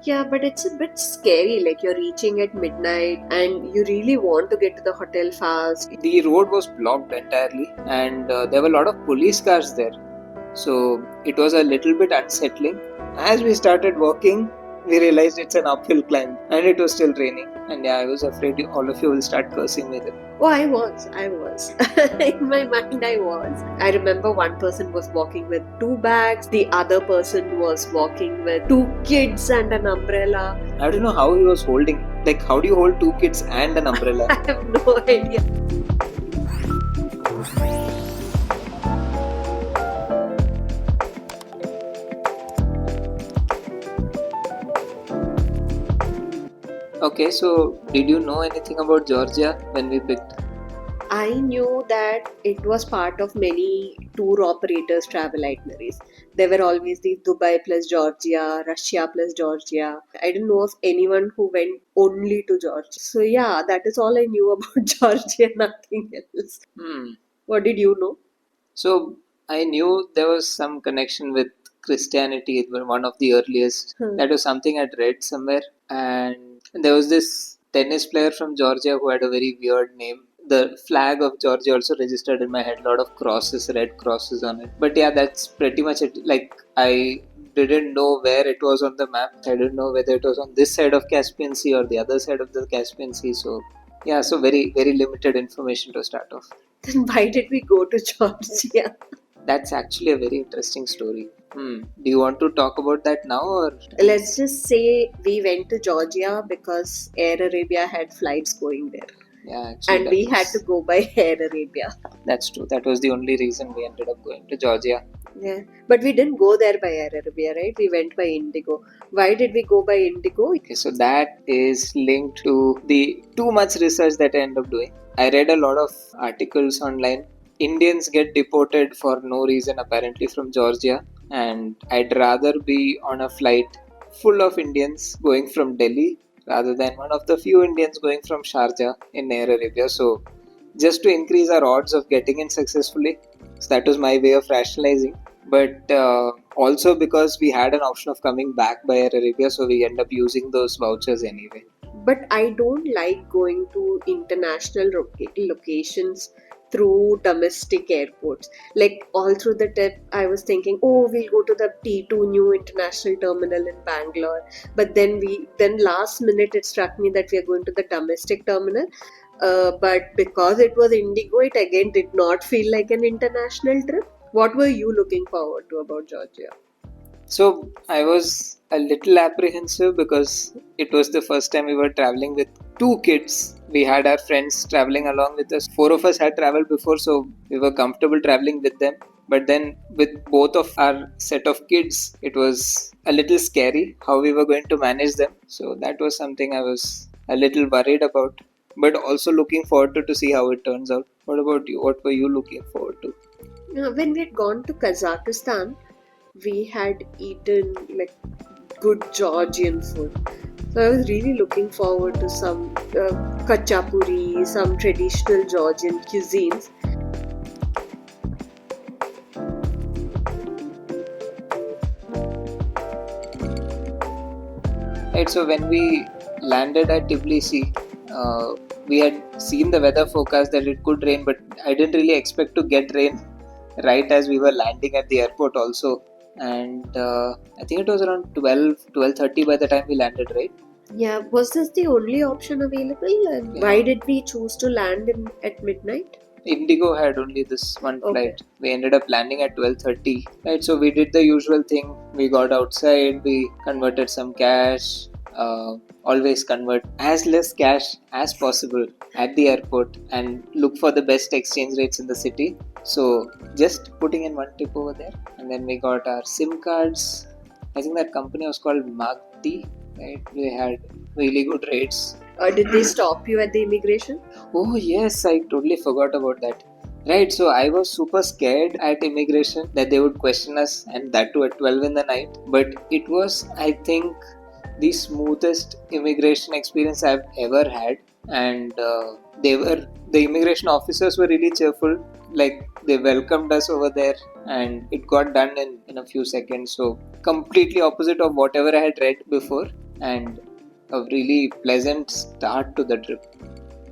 Yeah, but it's a bit scary. Like you're reaching at midnight and you really want to get to the hotel fast. The road was blocked entirely, and there were a lot of police cars there. So it was a little bit unsettling. As we started walking, we realized it's an uphill climb, and it was still raining. And yeah, I was afraid all of you will start cursing me then. Oh, I was. In my mind, I was. I remember one person was walking with 2 bags, the other person was walking with 2 kids and an umbrella. I don't know how he was holding. Like, how do you hold 2 kids and an umbrella? I have no idea. Okay, so did you know anything about Georgia when we picked? I knew that it was part of many tour operators' travel itineraries. There were always the Dubai plus Georgia, Russia plus Georgia. I didn't know of anyone who went only to Georgia. So yeah, that is all I knew about Georgia, nothing else. What did you know? So I knew there was some connection with Christianity. It was one of the earliest. That was something I'd read somewhere. And there was this tennis player from Georgia who had a very weird name. The flag of Georgia also registered in my head. A lot of crosses, red crosses on it. But yeah, that's pretty much it. Like, I didn't know where it was on the map. I didn't know whether it was on this side of Caspian Sea or the other side of the Caspian Sea. So yeah, so very, very limited information to start off. Then why did we go to Georgia? That's actually a very interesting story. Do you want to talk about that now, or? Let's just say we went to Georgia because Air Arabia had flights going there. Yeah, actually. And we had to go by Air Arabia. That's true. That was the only reason we ended up going to Georgia. Yeah, but we didn't go there by Air Arabia, right? We went by Indigo. Why did we go by Indigo? Okay, so that is linked to the too much research that I ended up doing. I read a lot of articles online. Indians get deported for no reason apparently from Georgia, and I'd rather be on a flight full of Indians going from Delhi rather than one of the few Indians going from Sharjah in Air Arabia. So just to increase our odds of getting in successfully, so that was my way of rationalizing. But also because we had an option of coming back by Air Arabia, so we end up using those vouchers anyway. But I don't like going to international locations through domestic airports. Like all through the trip, I was thinking, oh, we'll go to the T2 new international terminal in Bangalore. But then last minute it struck me that we are going to the domestic terminal. But because it was Indigo, it again did not feel like an international trip. What were you looking forward to about Georgia? So I was a little apprehensive because it was the first time we were traveling with 2 kids. We had our friends traveling along with us. 4 of us had traveled before, so we were comfortable traveling with them. But then with both of our set of kids, it was a little scary how we were going to manage them. So that was something I was a little worried about, but also looking forward to see how it turns out. What about you? What were you looking forward to? When we had gone to Kazakhstan, we had eaten like good Georgian food. So I was really looking forward to some kachapuri, some traditional Georgian cuisines. Right, so when we landed at Tbilisi, we had seen the weather forecast that it could rain, but I didn't really expect to get rain right as we were landing at the airport also. And I think it was around 12:30 by the time we landed, right? Yeah, was this the only option available? And why did we choose to land at midnight? Indigo had only this one flight. We ended up landing at 12:30. Right, so we did the usual thing. We got outside, we converted some cash. Always convert as less cash as possible at the airport and look for the best exchange rates in the city. So just putting in one tip over there, and then we got our SIM cards. I think that company was called Magti. Right, we had really good rates. Did they stop you at the immigration? Oh yes, I totally forgot about that. Right, so I was super scared at immigration that they would question us, and that too at 12 in the night. But it was, I think, the smoothest immigration experience I've ever had. And the immigration officers were really cheerful. Like, they welcomed us over there, and it got done in a few seconds. So completely opposite of whatever I had read before. and a really pleasant start to the trip.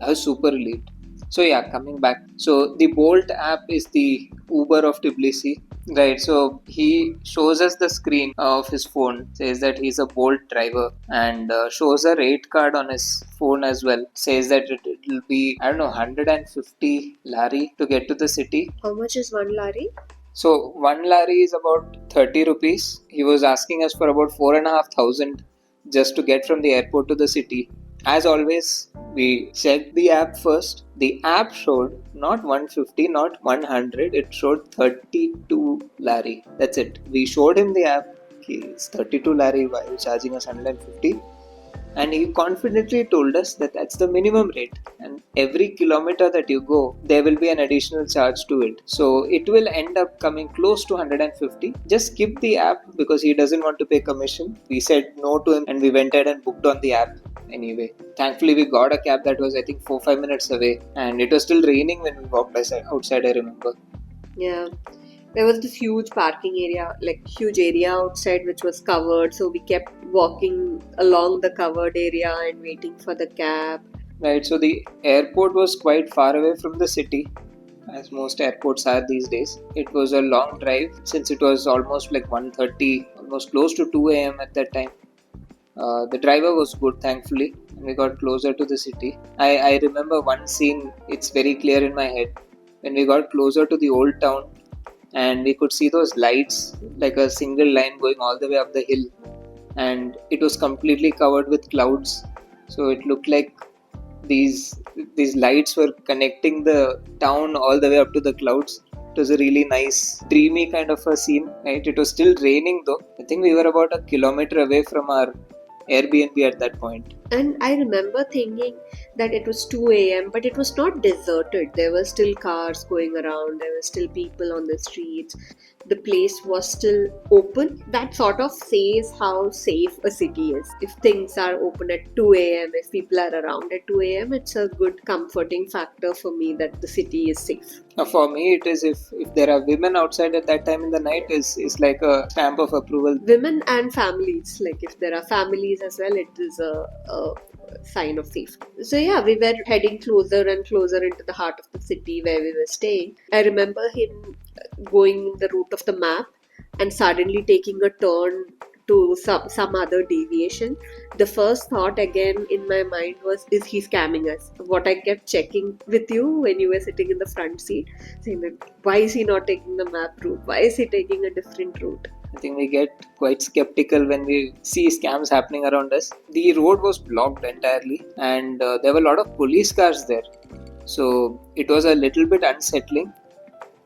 I was super relieved. So yeah, coming back. So the Bolt app is the Uber of Tbilisi. Right, so he shows us the screen of his phone, says that he's a Bolt driver, and shows a rate card on his phone as well. Says that it'll be, I don't know, 150 lari to get to the city. How much is one lari? So one lari is about 30 rupees. He was asking us for about 4,500 just to get from the airport to the city. As always, we checked the app first. The app showed not 150, not 100, it showed 32 lari. That's it. We showed him the app. It's 32 lari, why are you charging us 150? And he confidently told us that that's the minimum rate, and every kilometer that you go there will be an additional charge to it, so it will end up coming close to 150. Just skip the app because he doesn't want to pay commission. We said no to him and we went ahead and booked on the app anyway. Thankfully we got a cab that was, I think, 4-5 minutes away, and it was still raining when we walked outside, I remember. Yeah. There was this huge parking area, like huge area outside which was covered. So we kept walking along the covered area and waiting for the cab. Right, so the airport was quite far away from the city, as most airports are these days. It was a long drive since it was almost like 1:30, almost close to 2 a.m. at that time. The driver was good, thankfully, and we got closer to the city. I remember one scene, it's very clear in my head. When we got closer to the old town, and we could see those lights like a single line going all the way up the hill, and it was completely covered with clouds, so it looked like these lights were connecting the town all the way up to the clouds. It was a really nice dreamy kind of a scene, right? It was still raining though. I think we were about a kilometer away from our Airbnb at that point. And I remember thinking that it was 2 a.m., but it was not deserted. There were still cars going around, there were still people on the streets. The place was still open. That sort of says how safe a city is. If things are open at 2 a.m., if people are around at 2 a.m., it's a good comforting factor for me that the city is safe. For me, it is if there are women outside at that time in the night, is like a stamp of approval. Women and families, like if there are families as well, it is a sign of safety. So yeah, we were heading closer and closer into the heart of the city where we were staying. I remember him going the route of the map and suddenly taking a turn to some other deviation. The first thought again in my mind was, is he scamming us? What I kept checking with you when you were sitting in the front seat, saying that why is he not taking the map route? Why is he taking a different route? I think we get quite skeptical when we see scams happening around us. The road was blocked entirely, and there were a lot of police cars there. So it was a little bit unsettling.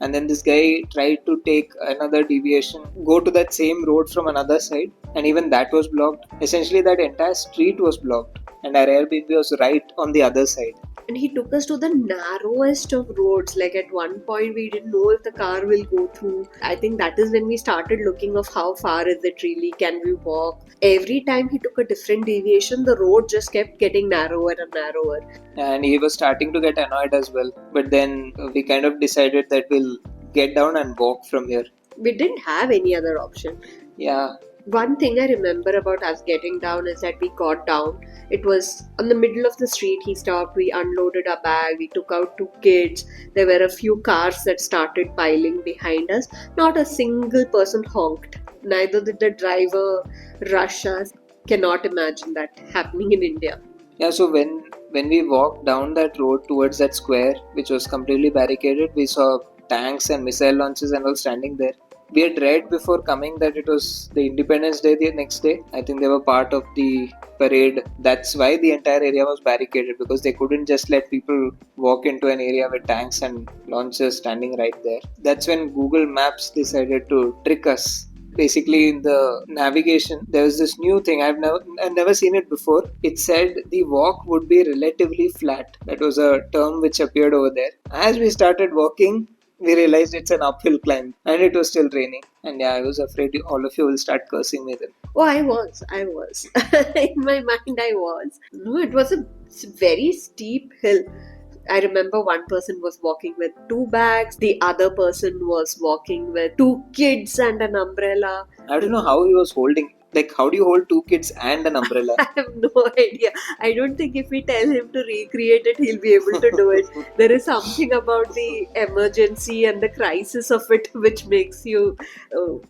And then this guy tried to take another deviation, go to that same road from another side, and even that was blocked. Essentially, that entire street was blocked, and our Airbnb was right on the other side. And he took us to the narrowest of roads. Like at one point we didn't know if the car will go through. I think that is when we started looking of how far is it really, can we walk. Every time he took a different deviation, the road just kept getting narrower and narrower. And he was starting to get annoyed as well. But then we kind of decided that we'll get down and walk from here. We didn't have any other option. Yeah. One thing I remember about us getting down is that we got down. It was on the middle of the street. He stopped, we unloaded our bag, we took out two kids. There were a few cars that started piling behind us. Not a single person honked. Neither did the driver rush us. Cannot imagine that happening in India. Yeah, so when we walked down that road towards that square, which was completely barricaded, we saw tanks and missile launches and all standing there. We had read before coming that it was the Independence Day the next day. I think they were part of the parade. That's why the entire area was barricaded, because they couldn't just let people walk into an area with tanks and launchers standing right there. That's when Google Maps decided to trick us. Basically, in the navigation, there was this new thing. I've never seen it before. It said the walk would be relatively flat. That was a term which appeared over there. As we started walking, we realized it's an uphill climb, and it was still raining. And yeah, I was afraid all of you will start cursing me then. Oh, I was. In my mind, I was. No, it was a very steep hill. I remember one person was walking with two bags, the other person was walking with two kids and an umbrella. I don't know how he was holding. Like, how do you hold two kids and an umbrella? I have no idea. I don't think if we tell him to recreate it, he'll be able to do it. There is something about the emergency and the crisis of it which makes you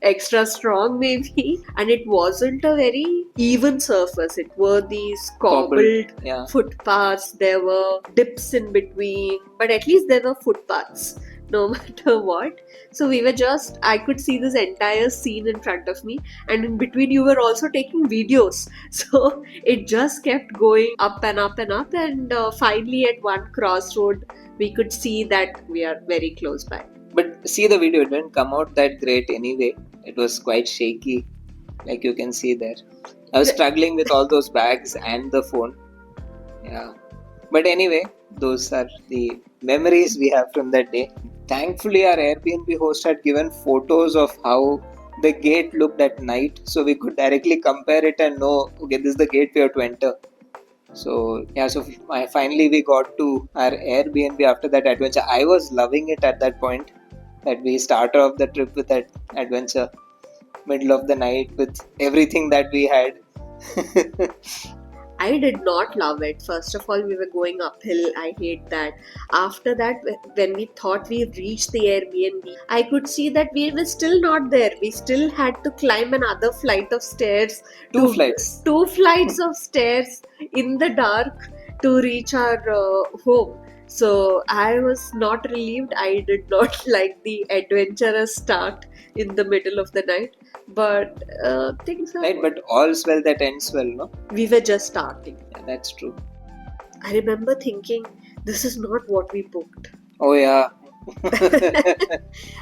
extra strong, maybe. And it wasn't a very even surface. It were these cobbled Yeah. footpaths. There were dips in between, but at least there were footpaths, no matter what. So we were just, I could see this entire scene in front of me, and in between you were also taking videos. So it just kept going up and up and up, and finally at one crossroad we could see that we are very close by. But see, the video, it didn't come out that great anyway. It was quite shaky, like you can see there. I was struggling with all those bags and the phone. Yeah. But anyway, those are the memories we have from that day. Thankfully, our Airbnb host had given photos of how the gate looked at night, so we could directly compare it and know, okay, this is the gate we have to enter. So yeah, so finally we got to our Airbnb after that adventure. I was loving it at that point, that we started off the trip with that adventure, middle of the night with everything that we had. I did not love it. First of all, we were going uphill. I hate that. After that, when we thought we reached the Airbnb, I could see that we were still not there. We still had to climb another flight of stairs. Two flights. Two flights of stairs in the dark to reach our home. So I was not relieved. I did not like the adventurous start in the middle of the night. But things are right, but all's well that ends well, no? We were just starting. Yeah, that's true. I remember thinking, this is not what we booked. Oh yeah.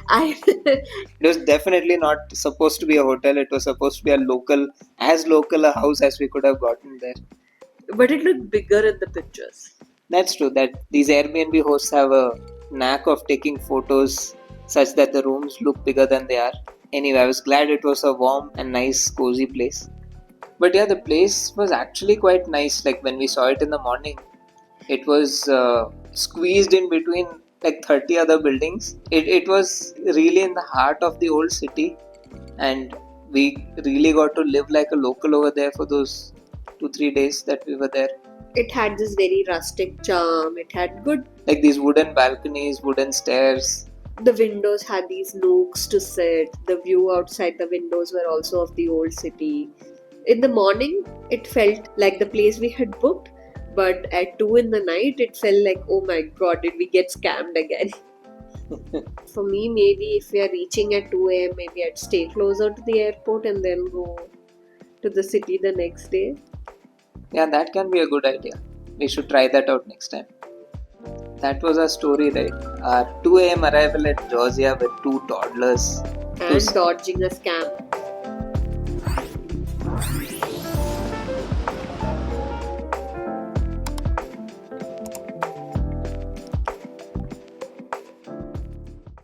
It was definitely not supposed to be a hotel. It was supposed to be as local a house as we could have gotten there. But it looked bigger in the pictures. That's true, that these Airbnb hosts have a knack of taking photos such that the rooms look bigger than they are. Anyway, I was glad it was a warm and nice, cozy place. But yeah, the place was actually quite nice. Like when we saw it in the morning, it was squeezed in between like 30 other buildings. It was really in the heart of the old city, and we really got to live like a local over there for those 2-3 days that we were there. It had this very rustic charm. It had good, like these wooden balconies, wooden stairs. The windows had these nooks to sit. The view outside the windows were also of the old city. In the morning, it felt like the place we had booked, but at 2 in the night, it felt like, oh my god, did we get scammed again? For me, maybe if we are reaching at 2 a.m., maybe I'd stay closer to the airport and then go to the city the next day. Yeah, that can be a good idea. We should try that out next time. That was our story, right? Our 2 a.m. arrival at Georgia with two toddlers. And dodging a scam.